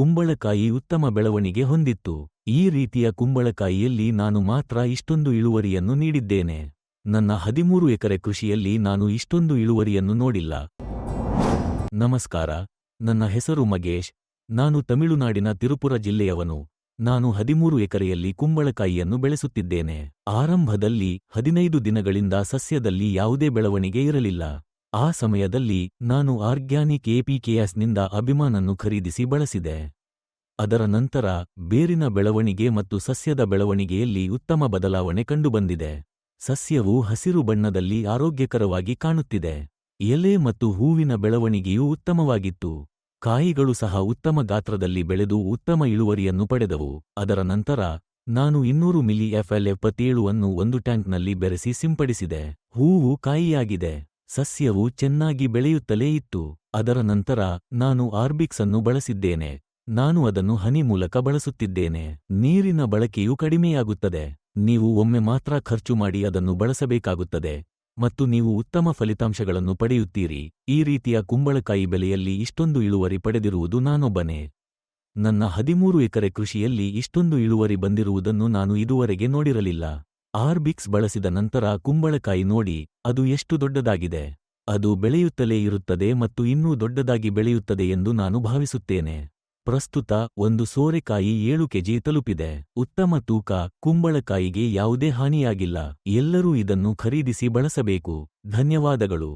ಕುಂಬಳಕಾಯಿ ಉತ್ತಮ ಬೆಳವಣಿಗೆ ಹೊಂದಿತ್ತು. ಈ ರೀತಿಯ ಕುಂಬಳಕಾಯಿಯಲ್ಲಿ ನಾನು ಮಾತ್ರ ಇಷ್ಟೊಂದು ಇಳುವರಿಯನ್ನು ನೀಡಿದ್ದೇನೆ. ನನ್ನ 13 ಎಕರೆ ಕೃಷಿಯಲ್ಲಿ ನಾನು ಇಷ್ಟೊಂದು ಇಳುವರಿಯನ್ನು ನೋಡಿಲ್ಲ. ನಮಸ್ಕಾರ, ನನ್ನ ಹೆಸರು ಮಗೇಶ್. ನಾನು ತಮಿಳುನಾಡಿನ ತಿರುಪುರ ಜಿಲ್ಲೆಯವನು. ನಾನು 13 ಎಕರೆಯಲ್ಲಿ ಕುಂಬಳಕಾಯಿಯನ್ನು ಬೆಳೆಸುತ್ತಿದ್ದೇನೆ. ಆರಂಭದಲ್ಲಿ 15 ದಿನಗಳಿಂದ ಸಸ್ಯದಲ್ಲಿ ಯಾವುದೇ ಬೆಳವಣಿಗೆ ಇರಲಿಲ್ಲ. ಆ ಸಮಯದಲ್ಲಿ ನಾನು ಆರ್ಗ್ಯಾನಿಕ್ ಎಪಿಕೆಎಸ್ನಿಂದ ಅಭಿಮಾನನ್ನು ಖರೀದಿಸಿ ಬಳಸಿದೆ. ಅದರ ನಂತರ ಬೇರಿನ ಬೆಳವಣಿಗೆ ಮತ್ತು ಸಸ್ಯದ ಬೆಳವಣಿಗೆಯಲ್ಲಿ ಉತ್ತಮ ಬದಲಾವಣೆ ಕಂಡುಬಂದಿದೆ. ಸಸ್ಯವು ಹಸಿರು ಬಣ್ಣದಲ್ಲಿ ಆರೋಗ್ಯಕರವಾಗಿ ಕಾಣುತ್ತಿದೆ. ಎಲೆ ಮತ್ತು ಹೂವಿನ ಬೆಳವಣಿಗೆಯೂ ಉತ್ತಮವಾಗಿತ್ತು. ಕಾಯಿಗಳು ಸಹ ಉತ್ತಮ ಗಾತ್ರದಲ್ಲಿ ಬೆಳೆದು ಉತ್ತಮ ಇಳುವರಿಯನ್ನು ಪಡೆದವು. ಅದರ ನಂತರ ನಾನು 200 ಮಿಲಿ FL77 ಅನ್ನು ಒಂದು ಟ್ಯಾಂಕ್ನಲ್ಲಿ ಬೆರೆಸಿ ಸಿಂಪಡಿಸಿದೆ. ಹೂವು ಕಾಯಿಯಾಗಿದೆ. ಸಸ್ಯವು ಚೆನ್ನಾಗಿ ಬೆಳೆಯುತ್ತಲೇ ಇತ್ತು. ಅದರ ನಂತರ ನಾನು ಆರ್ಬಿಕ್ಸ್ ಅನ್ನು ಬಳಸಿದ್ದೇನೆ. ನಾನು ಅದನ್ನು ಹನಿ ಮೂಲಕ ಬಳಸುತ್ತಿದ್ದೇನೆ. ನೀರಿನ ಬಳಕೆಯೂ ಕಡಿಮೆಯಾಗುತ್ತದೆ. ನೀವು ಒಮ್ಮೆ ಮಾತ್ರ ಖರ್ಚು ಮಾಡಿ ಅದನ್ನು ಬಳಸಬೇಕಾಗುತ್ತದೆ ಮತ್ತು ನೀವು ಉತ್ತಮ ಫಲಿತಾಂಶಗಳನ್ನು ಪಡೆಯುತ್ತೀರಿ. ಈ ರೀತಿಯ ಕುಂಬಳಕಾಯಿ ಬೆಲೆಯಲ್ಲಿ ಇಷ್ಟೊಂದು ಇಳುವರಿ ಪಡೆದಿರುವುದು ನಾನೊಬ್ಬನೇ. ನನ್ನ 13 ಎಕರೆ ಕೃಷಿಯಲ್ಲಿ ಇಷ್ಟೊಂದು ಇಳುವರಿ ಬಂದಿರುವುದನ್ನು ನಾನು ಇದುವರೆಗೆ ನೋಡಿರಲಿಲ್ಲ. ಆರ್ಬಿಕ್ಸ್ ಬಳಸಿದ ನಂತರ ಕುಂಬಳಕಾಯಿ ನೋಡಿ, ಅದು ಎಷ್ಟು ದೊಡ್ಡದಾಗಿದೆ. ಅದು ಬೆಳೆಯುತ್ತಲೇ ಇರುತ್ತದೆ ಮತ್ತು ಇನ್ನೂ ದೊಡ್ಡದಾಗಿ ಬೆಳೆಯುತ್ತದೆ ಎಂದು ನಾನು ಭಾವಿಸುತ್ತೇನೆ. ಪ್ರಸ್ತುತ ಒಂದು ಸೋರೆಕಾಯಿ 7 ಕೆಜಿ ತಲುಪಿದೆ. ಉತ್ತಮ ತೂಕ. ಕುಂಬಳಕಾಯಿಗೆ ಯಾವುದೇ ಹಾನಿಯಾಗಿಲ್ಲ. ಎಲ್ಲರೂ ಇದನ್ನು ಖರೀದಿಸಿ ಬಳಸಬೇಕು. ಧನ್ಯವಾದಗಳು.